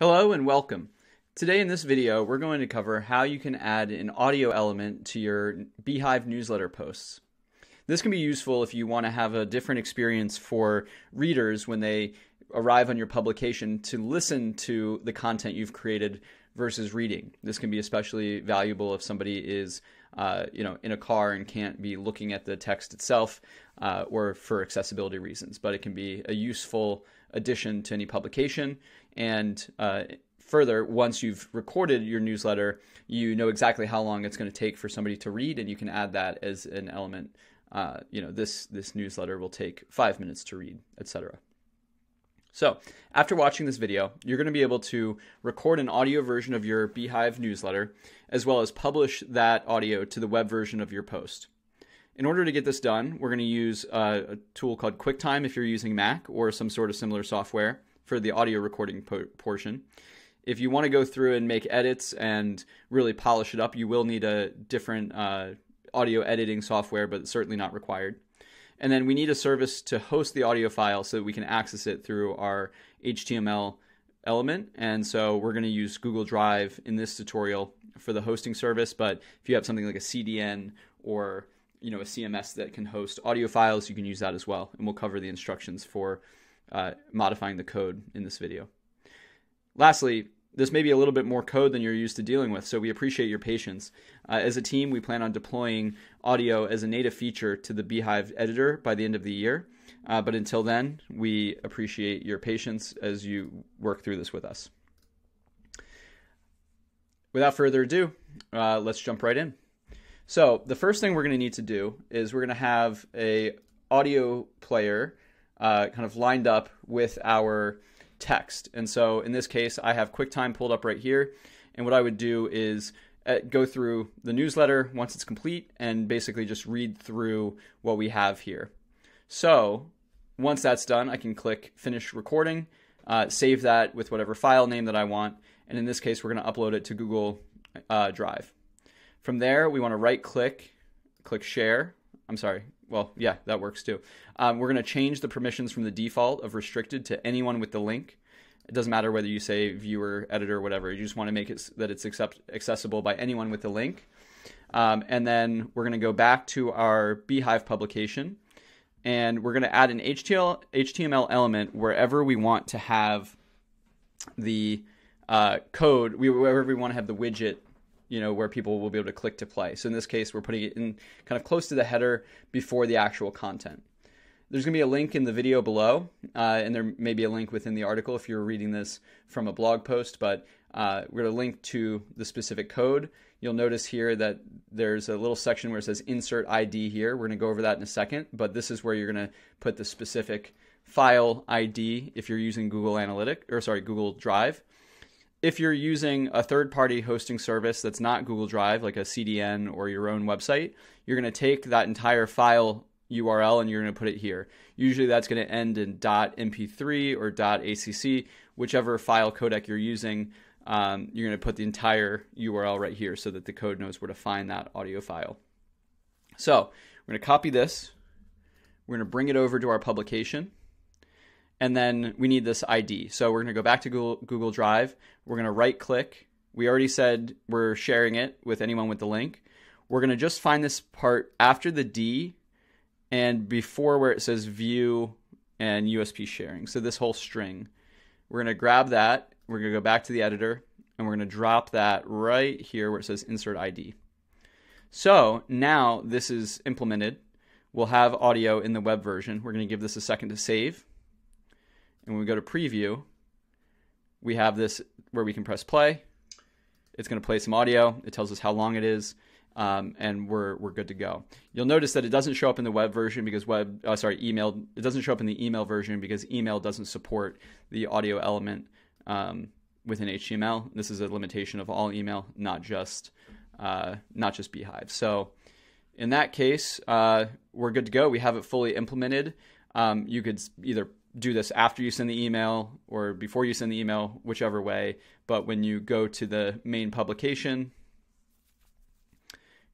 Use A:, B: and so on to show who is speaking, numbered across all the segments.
A: Hello and welcome. Today in this video, we're going to cover how you can add an audio element to your beehiiv newsletter posts. This can be useful if you want to have a different experience for readers when they arrive on your publication to listen to the content you've created versus reading. This can be especially valuable if somebody is in a car and can't be looking at the text itself or for accessibility reasons, but it can be a useful addition to any publication. And further, once you've recorded your newsletter, you know exactly how long it's going to take for somebody to read, and you can add that as an element. This newsletter will take 5 minutes to read, etc. So after watching this video, you're going to be able to record an audio version of your beehiiv newsletter, as well as publish that audio to the web version of your post. In order to get this done, we're going to use a tool called QuickTime if you're using Mac or some sort of similar software for the audio recording portion. If you want to go through and make edits and really polish it up, you will need a different audio editing software, but it's certainly not required. And then we need a service to host the audio file so that we can access it through our HTML element. And so we're going to use Google Drive in this tutorial for the hosting service. But if you have something like a CDN or a CMS that can host audio files, you can use that as well. And we'll cover the instructions for modifying the code in this video. Lastly, this may be a little bit more code than you're used to dealing with, so we appreciate your patience. As a team, we plan on deploying audio as a native feature to the beehiiv editor by the end of the year. But until then, we appreciate your patience as you work through this with us. Without further ado, let's jump right in. So the first thing we're going to need to do is we're going to have a audio player kind of lined up with our text. And so in this case, I have QuickTime pulled up right here. And what I would do is go through the newsletter once it's complete and basically just read through what we have here. So once that's done, I can click Finish Recording, save that with whatever file name that I want. And in this case, we're going to upload it to Google Drive. From there, we want to right-click, click Share. I'm sorry. Well, yeah, that works too. We're going to change the permissions from the default of restricted to anyone with the link. It doesn't matter whether you say viewer, editor, whatever. You just want to make it that it's accessible by anyone with the link. And then we're going to go back to our beehiiv publication, and we're going to add an HTML element wherever we want to have the code, wherever we want to have the widget, where people will be able to click to play. So in this case, we're putting it in kind of close to the header before the actual content. There's going to be a link in the video below, and there may be a link within the article if you're reading this from a blog post, but we're going to link to the specific code. You'll notice here that there's a little section where it says Insert ID here. We're going to go over that in a second, but this is where you're going to put the specific file ID if you're using Google Drive. If you're using a third-party hosting service that's not Google Drive, like a CDN or your own website, you're going to take that entire file URL and you're going to put it here. Usually that's going to end in .mp3 or .acc, whichever file codec you're using. You're going to put the entire URL right here so that the code knows where to find that audio file. So we're going to copy this. We're going to bring it over to our publication. And then we need this ID. So we're going to go back to Google Drive. We're going to right-click. We already said we're sharing it with anyone with the link. We're going to just find this part after the D and before where it says View and USP sharing. So this whole string. We're going to grab that. We're going to go back to the editor, and we're going to drop that right here where it says Insert ID. So now this is implemented. We'll have audio in the web version. We're going to give this a second to save. And when we go to preview, we have this where we can press play. It's going to play some audio. It tells us how long it is, and we're good to go. You'll notice that it doesn't show up in the web version because email. It doesn't show up in the email version because email doesn't support the audio element within HTML. This is a limitation of all email, not just beehiiv. So in that case, we're good to go. We have it fully implemented. You could either do this after you send the email or before you send the email, whichever way. But when you go to the main publication,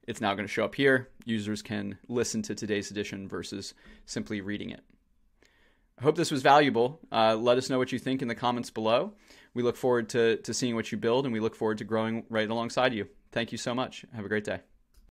A: it's now going to show up here. Users can listen to today's edition versus simply reading it. I hope this was valuable. Let us know what you think in the comments below. We look forward to seeing what you build, and we look forward to growing right alongside you. Thank you so much. Have a great day.